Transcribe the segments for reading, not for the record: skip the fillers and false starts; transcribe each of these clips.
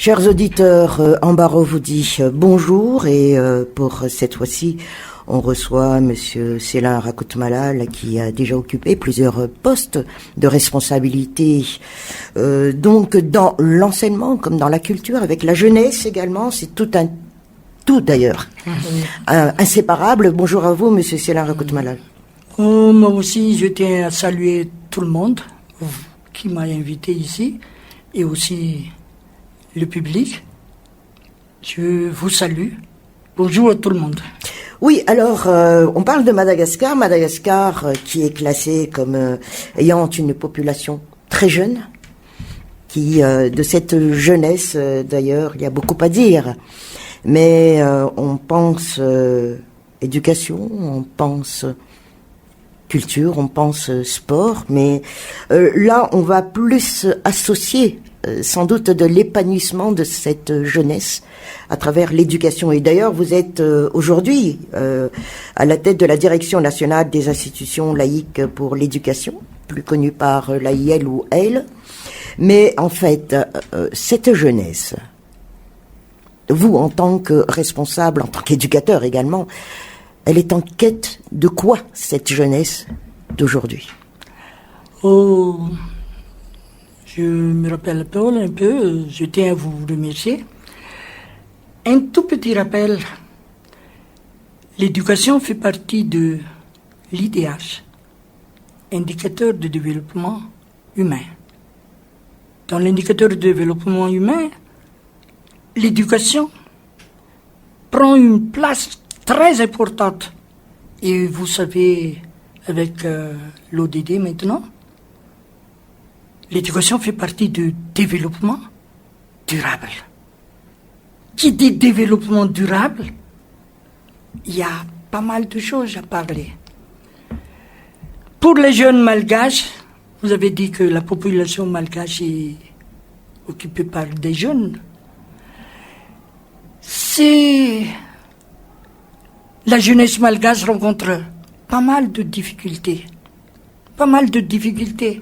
Chers auditeurs, Ambaro vous dit bonjour et pour cette fois-ci, on reçoit Monsieur Célin Rakhout-Malal qui a déjà occupé plusieurs postes de responsabilité. Donc dans l'enseignement comme dans la culture, avec la jeunesse également, c'est tout d'ailleurs, inséparable. Bonjour à vous, Monsieur Célin Rakhout-Malal. Moi aussi, je tiens à saluer tout le monde qui m'a invité ici et aussi le public. Je vous salue. Bonjour à tout le monde. Oui, alors, on parle de Madagascar. Madagascar qui est classé comme ayant une population très jeune, qui, de cette jeunesse, d'ailleurs, il y a beaucoup à dire. Mais on pense éducation, on pense culture, on pense sport, mais là, on va plus associer sans doute de l'épanouissement de cette jeunesse à travers l'éducation. Et d'ailleurs, vous êtes aujourd'hui à la tête de la Direction nationale des institutions laïques pour l'éducation, plus connue par l'AIL ou EIL. Mais en fait, cette jeunesse, vous, en tant que responsable, en tant qu'éducateur également, elle est en quête de quoi, cette jeunesse d'aujourd'hui? Oh, je me rappelle un peu, je tiens à vous remercier. Un tout petit rappel, l'éducation fait partie de l'IDH, indicateur de développement humain. Dans l'indicateur de développement humain, l'éducation prend une place très importante. Et vous savez, avec l'ODD maintenant, l'éducation fait partie du développement durable. Qui dit développement durable, il y a pas mal de choses à parler. Pour les jeunes malgaches, vous avez dit que la population malgache est occupée par des jeunes. La jeunesse malgache rencontre pas mal de difficultés. Pas mal de difficultés.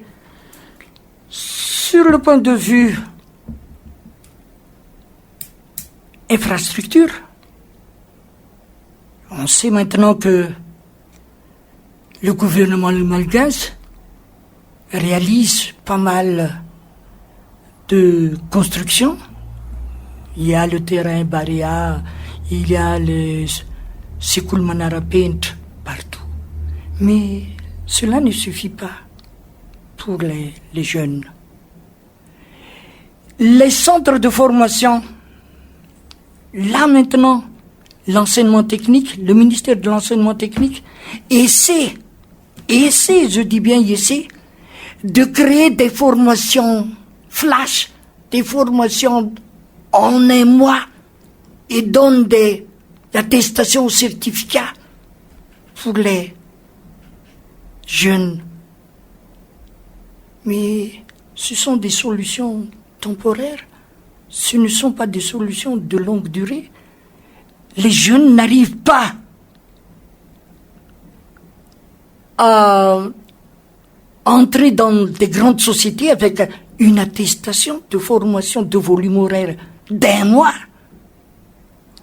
Sur le point de vue infrastructure, on sait maintenant que le gouvernement malgache réalise pas mal de constructions. Il y a le terrain Baria, il y a le Sekul Manara Paint partout. Mais cela ne suffit pas pour les jeunes. Les centres de formation, là maintenant, l'enseignement technique, le ministère de l'enseignement technique essaie, je dis bien essaie, de créer des formations flash, des formations en un mois et donne des attestations ou certificats pour les jeunes. Mais ce sont des solutions temporaires, ce ne sont pas des solutions de longue durée. Les jeunes n'arrivent pas à entrer dans des grandes sociétés avec une attestation de formation de volume horaire d'un mois.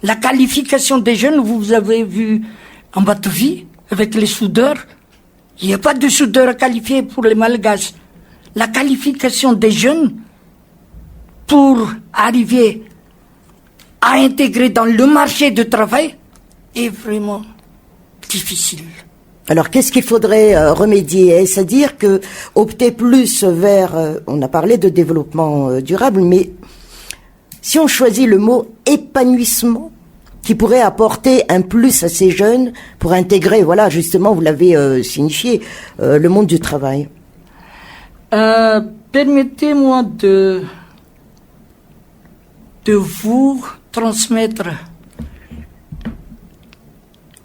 La qualification des jeunes, vous avez vu en Batovie, avec les soudeurs, il n'y a pas de soudeurs qualifiés pour les malgaches. La qualification des jeunes pour arriver à intégrer dans le marché du travail est vraiment difficile. Alors, qu'est-ce qu'il faudrait remédier? C'est-à-dire que opter plus vers, on a parlé de développement durable, mais si on choisit le mot épanouissement, qui pourrait apporter un plus à ces jeunes pour intégrer, voilà, justement, vous l'avez signifié, le monde du travail. Permettez-moi de vous transmettre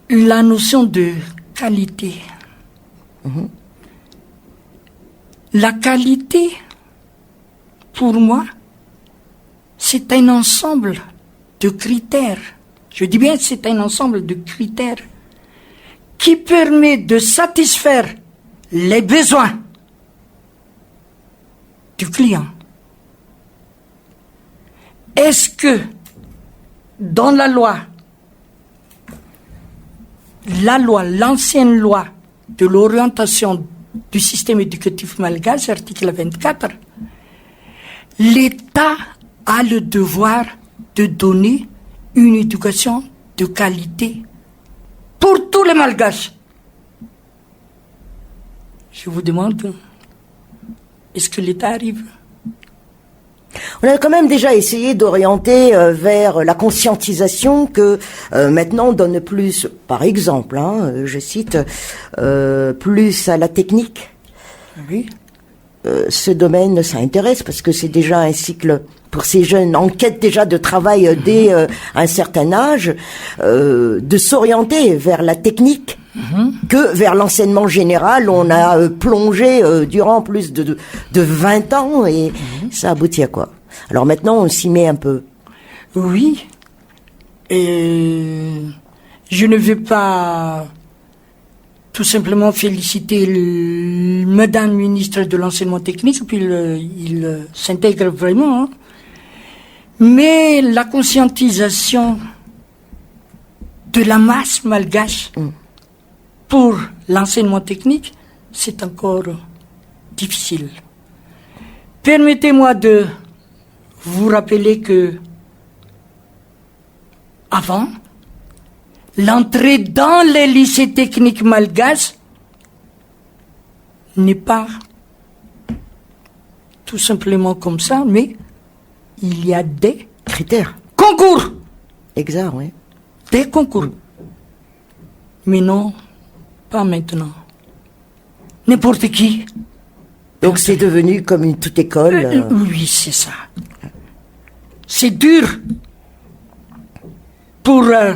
la notion de qualité. Mmh. La qualité, pour moi, c'est un ensemble de critères. Je dis bien c'est un ensemble de critères qui permet de satisfaire les besoins du client est-ce que dans la loi, l'ancienne loi de l'orientation du système éducatif malgache, article 24, l'État a le devoir de donner une éducation de qualité pour tous les malgaches. Je vous demande, est-ce que l'État arrive? On a quand même déjà essayé d'orienter vers la conscientisation que maintenant on donne plus, par exemple, je cite, plus à la technique. Oui. Ce domaine, ça intéresse parce que c'est déjà un cycle pour ces jeunes en quête déjà de travail dès un certain âge, de s'orienter vers la technique que vers l'enseignement général. On a plongé durant plus de 20 ans et ça aboutit à quoi? Alors maintenant, on s'y met un peu. Oui. Et je ne veux pas tout simplement féliciter le madame ministre de l'enseignement technique, puis il s'intègre vraiment. Mais la conscientisation de la masse malgache pour l'enseignement technique, c'est encore difficile. Permettez-moi de vous rappeler que avant, l'entrée dans les lycées techniques malgaches n'est pas tout simplement comme ça, mais il y a des Critères. concours. Exact, oui. Des concours. Mais non, pas maintenant. N'importe qui. Donc c'est devenu comme une toute école. Oui, c'est ça. C'est dur pour le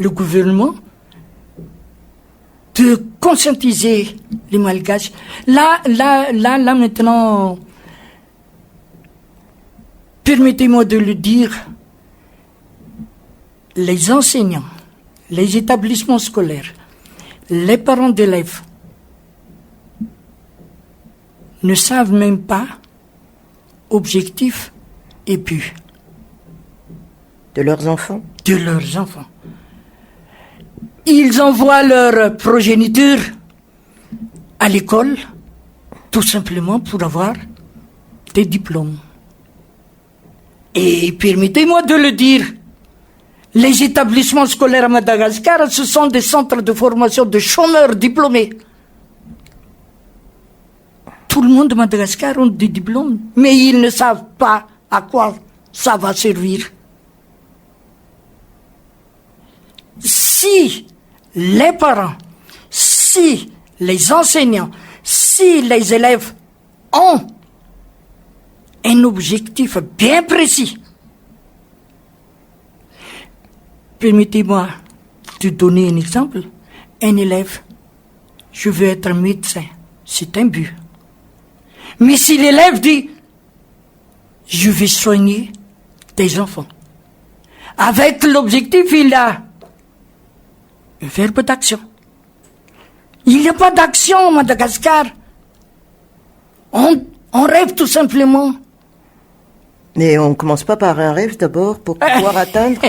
gouvernement de conscientiser les Malgaches. Là, maintenant, permettez-moi de le dire, les enseignants, les établissements scolaires, les parents d'élèves ne savent même pas objectif et but De leurs enfants. de leurs enfants. Ils envoient leur progéniture à l'école tout simplement pour avoir des diplômes. Et permettez-moi de le dire, les établissements scolaires à Madagascar, ce sont des centres de formation de chômeurs diplômés. Tout le monde de Madagascar a des diplômes, mais ils ne savent pas à quoi ça va servir. Si les parents, si les enseignants, si les élèves ont un objectif bien précis, permettez-moi de donner un exemple. Un élève, je veux être médecin, c'est un but. Mais si l'élève dit, je vais soigner des enfants, avec l'objectif, il a un verbe d'action. Il n'y a pas d'action à Madagascar. On rêve tout simplement. Mais on commence pas par un rêve d'abord pour pouvoir atteindre.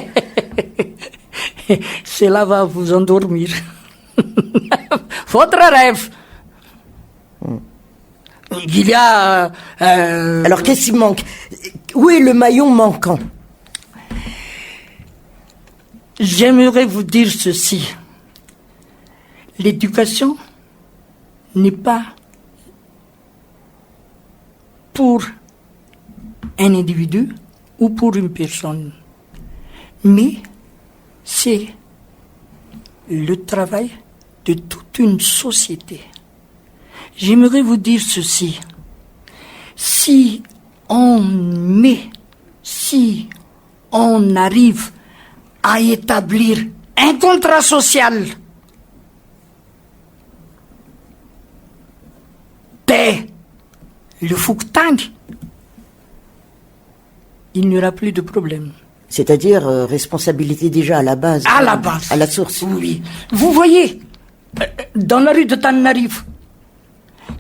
Cela va vous endormir. Votre rêve. Il y a... Alors qu'est-ce qui manque? Où est le maillon manquant? J'aimerais vous dire ceci. L'éducation n'est pas pour un individu ou pour une personne, mais c'est le travail de toute une société. J'aimerais vous dire ceci. Si on arrive à établir un contrat social dès le Fouktani, il n'y aura plus de problème. C'est-à-dire responsabilité déjà à la base. À la base. À la source. Oui. Vous voyez, dans la rue de Tananarive,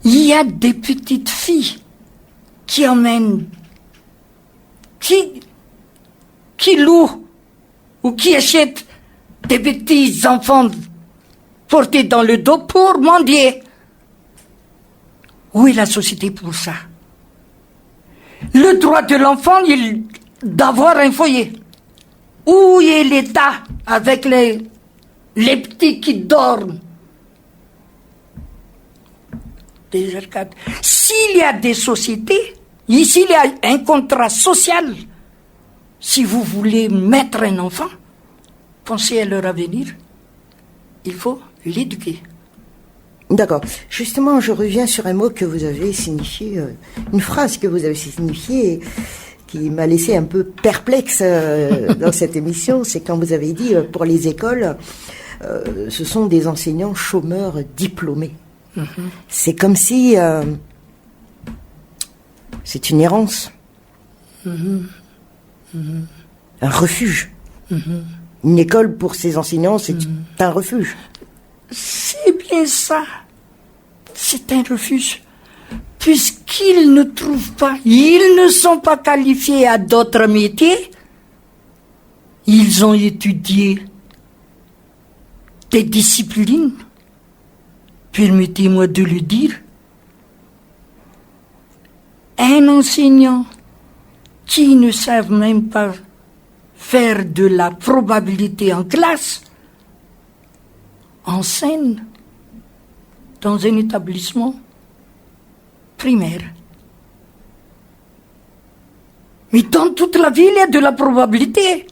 il y a des petites filles qui emmènent qui loue ou qui achète des petits enfants portés dans le dos pour mendier? Où est la société pour ça? Le droit de l'enfant d'avoir un foyer. Où est l'État avec les petits qui dorment? Des arcades. S'il y a des sociétés, ici il y a un contrat social. Si vous voulez mettre un enfant, pensez à leur avenir. Il faut l'éduquer. D'accord. Justement, je reviens sur un mot que vous avez signifié, une phrase que vous avez signifiée, qui m'a laissé un peu perplexe dans cette émission. C'est quand vous avez dit, pour les écoles, ce sont des enseignants chômeurs diplômés. Mm-hmm. C'est comme si c'est une errance. Mm-hmm. Mm-hmm. Un refuge. Mm-hmm. Une école pour ces enseignants, c'est un refuge. C'est bien ça. C'est un refuge. Puisqu'ils ne trouvent pas, ils ne sont pas qualifiés à d'autres métiers, ils ont étudié des disciplines, permettez-moi de le dire. Un enseignant qui ne savent même pas faire de la probabilité en classe enseigne dans un établissement primaire. Mais dans toute la ville, il y a de la probabilité.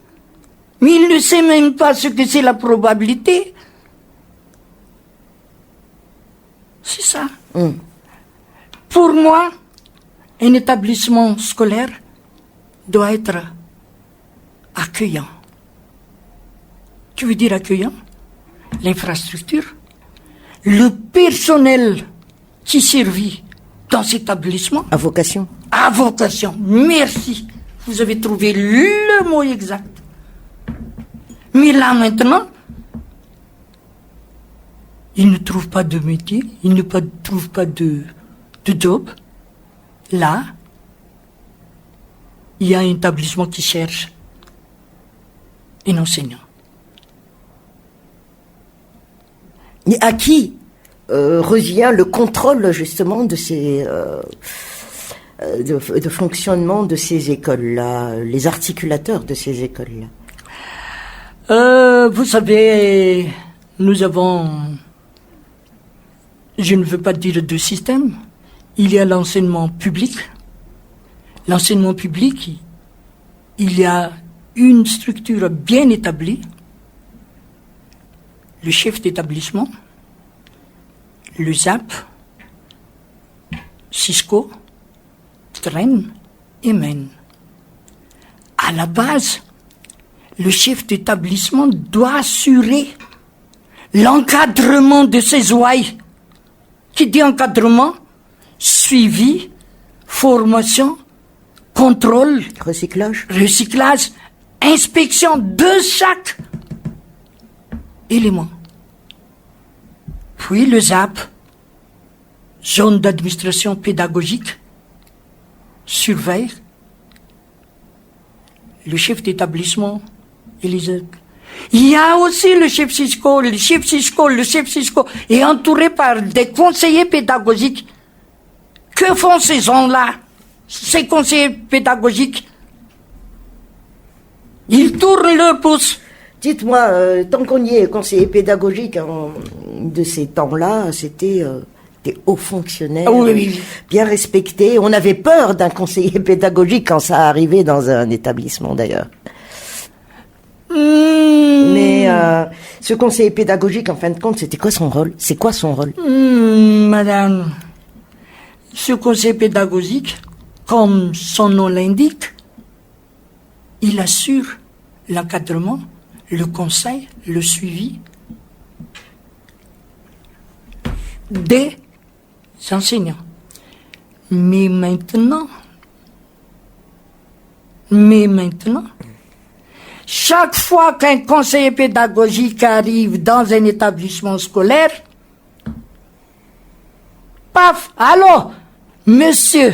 Mais il ne sait même pas ce que c'est la probabilité. C'est ça. Pour moi, un établissement scolaire doit être accueillant. Tu veux dire accueillant? L'infrastructure, le personnel qui servit dans cet établissement. À vocation. À vocation, merci. Vous avez trouvé le mot exact. Mais là maintenant, ils ne trouvent pas de métier, ils ne trouvent pas de job. Là, il y a un établissement qui cherche un enseignant. Mais à qui revient le contrôle justement de ces de fonctionnement de ces écoles-là, les articulateurs de ces écoles-là? Vous savez, nous avons, je ne veux pas dire deux systèmes. Il y a l'enseignement public. L'enseignement public, il y a une structure bien établie. Le chef d'établissement, le ZAP, Cisco, Tren et MEN. À la base, le chef d'établissement doit assurer l'encadrement de ses ouailles. Qui dit encadrement? Suivi, formation, contrôle, recyclage, inspection de chaque élément. Puis le ZAP, zone d'administration pédagogique, surveille le chef d'établissement et les autres. Il y a aussi le chef Cisco est entouré par des conseillers pédagogiques. Que font ces gens-là, ces conseillers pédagogiques? Ils tournent leur pouce. Dites-moi, tant qu'on y est, conseiller pédagogique de ces temps-là, c'était des hauts fonctionnaires, oui. Bien respectés. On avait peur d'un conseiller pédagogique quand ça arrivait dans un établissement d'ailleurs. Mais ce conseiller pédagogique, en fin de compte, c'était quoi son rôle? C'est quoi son rôle? Madame, ce conseiller pédagogique, comme son nom l'indique, il assure l'encadrement, le conseil, le suivi des enseignants. Mais maintenant, chaque fois qu'un conseiller pédagogique arrive dans un établissement scolaire, paf, allô, monsieur,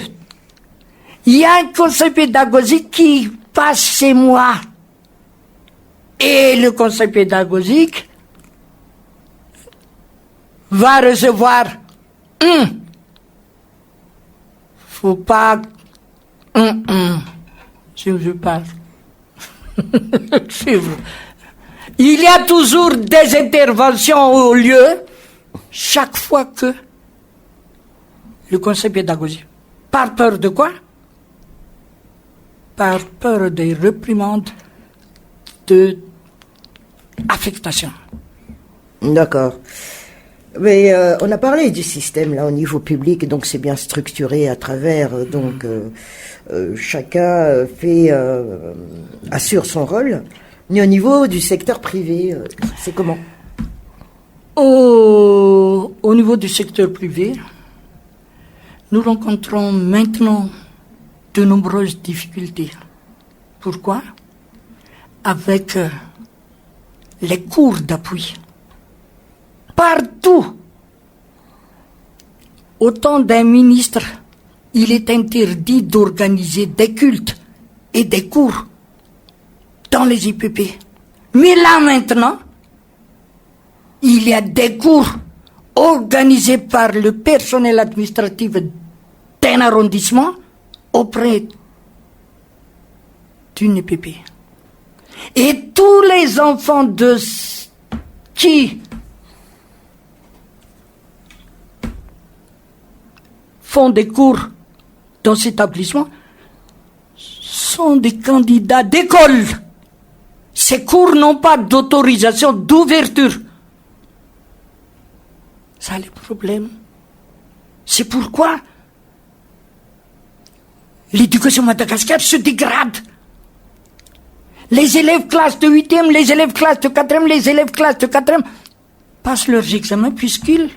Il y a un conseil pédagogique qui passe chez moi. Et le conseil pédagogique va recevoir faut pas je parle. Il y a toujours des interventions au lieu chaque fois que le conseil pédagogique. Par peur de quoi? Par peur des réprimandes de affectation. D'accord. Mais on a parlé du système là au niveau public, donc c'est bien structuré à travers, chacun assure son rôle. Mais au niveau du secteur privé, c'est comment? Au niveau du secteur privé, nous rencontrons maintenant de nombreuses difficultés. Pourquoi? Avec les cours d'appui. Partout, au temps d'un ministre, il est interdit d'organiser des cultes et des cours dans les IPP. Mais là maintenant, il y a des cours organisés par le personnel administratif d'un arrondissement auprès d'une IPP. Et tous les enfants qui font des cours dans cet établissement sont des candidats d'école. Ces cours n'ont pas d'autorisation d'ouverture. Ça, le problème. C'est pourquoi l'éducation madagascar se dégrade. Les élèves classe de 8e, les élèves classe de 4e, les élèves classe de 4e passent leurs examens puisqu'ils...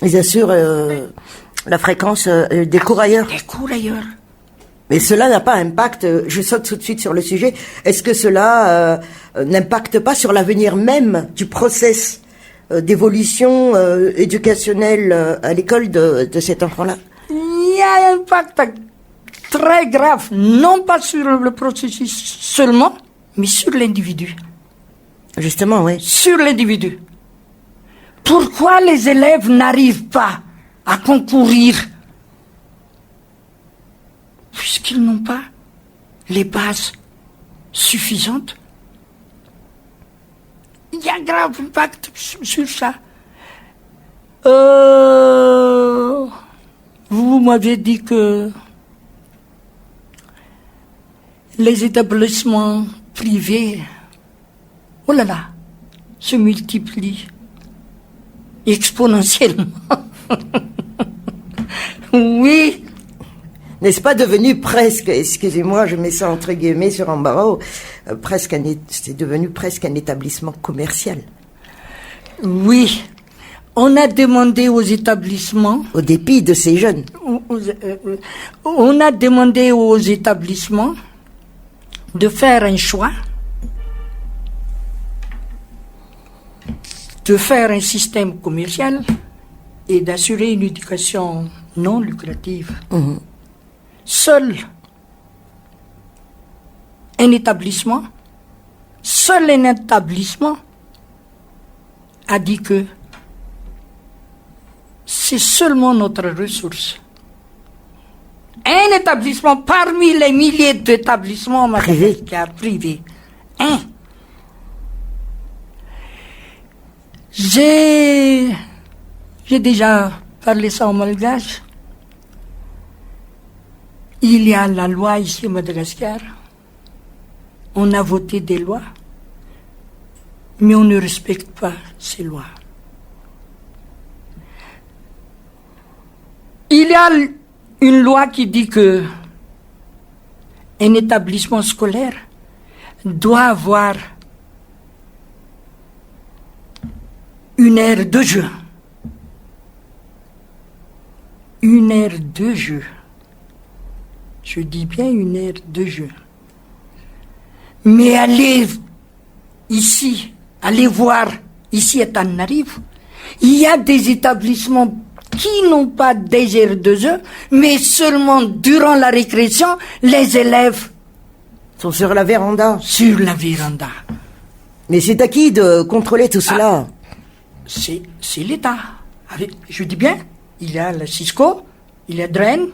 Ils assurent la fréquence des cours ailleurs. Des cours ailleurs. Mais cela n'a pas impact, je saute tout de suite sur le sujet, est-ce que cela n'impacte pas sur l'avenir même du process d'évolution éducationnelle à l'école de cet enfant-là? Il y a un impact très grave, non pas sur le processus seulement, mais sur l'individu. Justement, oui. Sur l'individu. Pourquoi les élèves n'arrivent pas à concourir? Puisqu'ils n'ont pas les bases suffisantes. Il y a un grave impact sur ça. Vous m'avez dit que les établissements privés, oh là là, se multiplient exponentiellement. Oui. N'est-ce pas devenu presque, excusez-moi, je mets ça entre guillemets sur embarras, c'est devenu presque un établissement commercial? Oui. On a demandé aux établissements... Au dépit de ces jeunes. On a demandé aux établissements de faire un choix, de faire un système commercial et d'assurer une éducation non lucrative. Mmh. Seul un établissement a dit que c'est seulement notre ressource. Un établissement parmi les milliers d'établissements privés. Un. J'ai déjà parlé ça en malgache. Il y a la loi ici au Madagascar. On a voté des lois, mais on ne respecte pas ces lois. Il y a une loi qui dit que un établissement scolaire doit avoir une aire de jeu. Une aire de jeu. Je dis bien une aire de jeu. Mais allez voir ici à Tananarive, il y a des établissements qui n'ont pas des aires de jeu, mais seulement durant la récréation, les élèves Sont sur la véranda. sur la véranda. Mais c'est à qui de contrôler tout cela? C'est l'État. Je dis bien, il y a le Cisco, il y a DREN,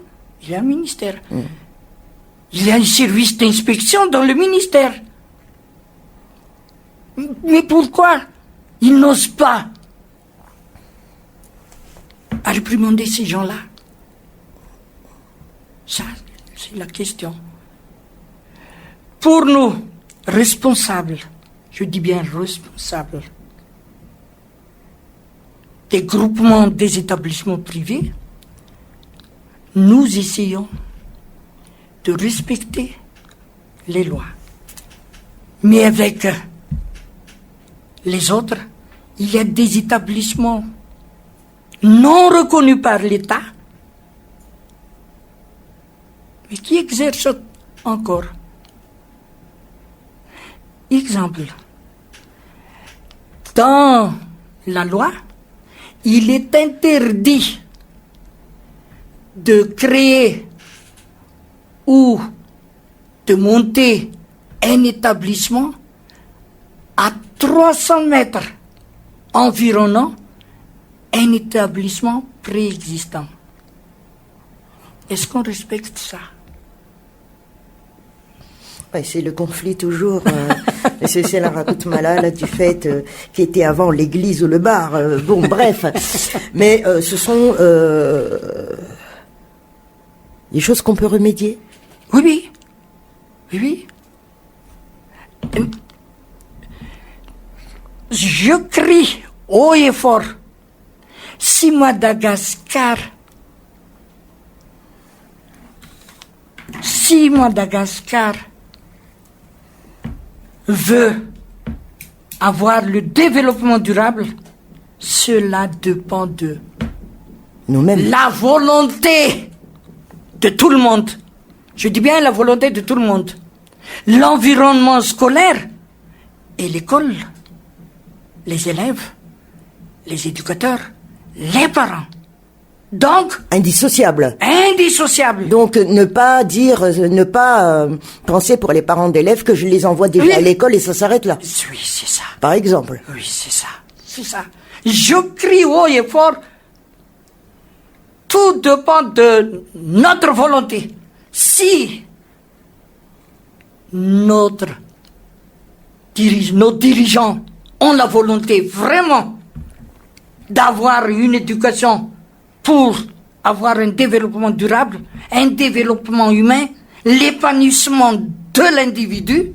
il y a un ministère. Il y a un service d'inspection dans le ministère. Mais pourquoi ils n'osent pas réprimander ces gens-là? Ça, c'est la question. Pour nous, responsables, je dis bien responsables, des groupements des établissements privés, nous essayons de respecter les lois. Mais avec les autres, il y a des établissements non reconnus par l'État, mais qui exercent encore. Exemple, dans la loi, il est interdit de créer ou de monter un établissement à 300 mètres environnant un établissement préexistant. Est-ce qu'on respecte ça? Ouais, c'est le conflit toujours. C'est la Rakutmala là, du fait qui était avant l'église ou le bar. Bon, bref. Mais ce sont des choses qu'on peut remédier. Oui, oui. Oui, oui. Je crie haut et fort. Si Madagascar veut avoir le développement durable, cela dépend de nous-mêmes. La volonté de tout le monde. Je dis bien la volonté de tout le monde. L'environnement scolaire et l'école, les élèves, les éducateurs, les parents. Donc, indissociable. Indissociable. Donc, ne pas penser pour les parents d'élèves que je les envoie déjà à l'école et ça s'arrête là. Oui, c'est ça. Par exemple. Oui, c'est ça. C'est ça. Je crie haut et fort. Tout dépend de notre volonté. Si nos dirigeants ont la volonté vraiment d'avoir une éducation pour avoir un développement durable, un développement humain, l'épanouissement de l'individu,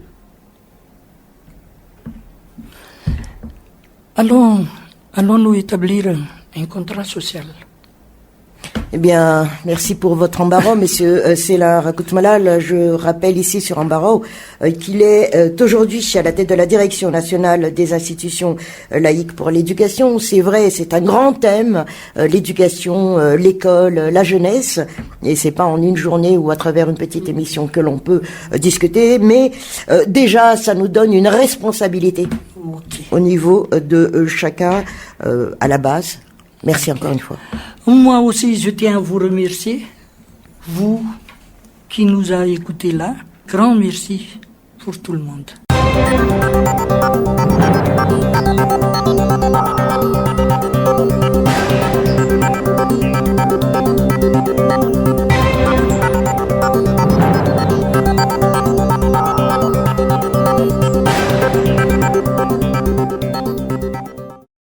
allons-nous établir un contrat social. Eh bien, merci pour votre embarras, monsieur Céla Rakutmala. Je rappelle ici sur Embarras qu'il est aujourd'hui à la tête de la Direction nationale des institutions laïques pour l'éducation. C'est vrai, c'est un grand thème, l'éducation, l'école, la jeunesse. Et c'est pas en une journée ou à travers une petite émission que l'on peut discuter. Mais déjà, ça nous donne une responsabilité au niveau de chacun à la base. Merci encore une fois. Moi aussi, je tiens à vous remercier, vous qui nous avez écoutés là. Grand merci pour tout le monde.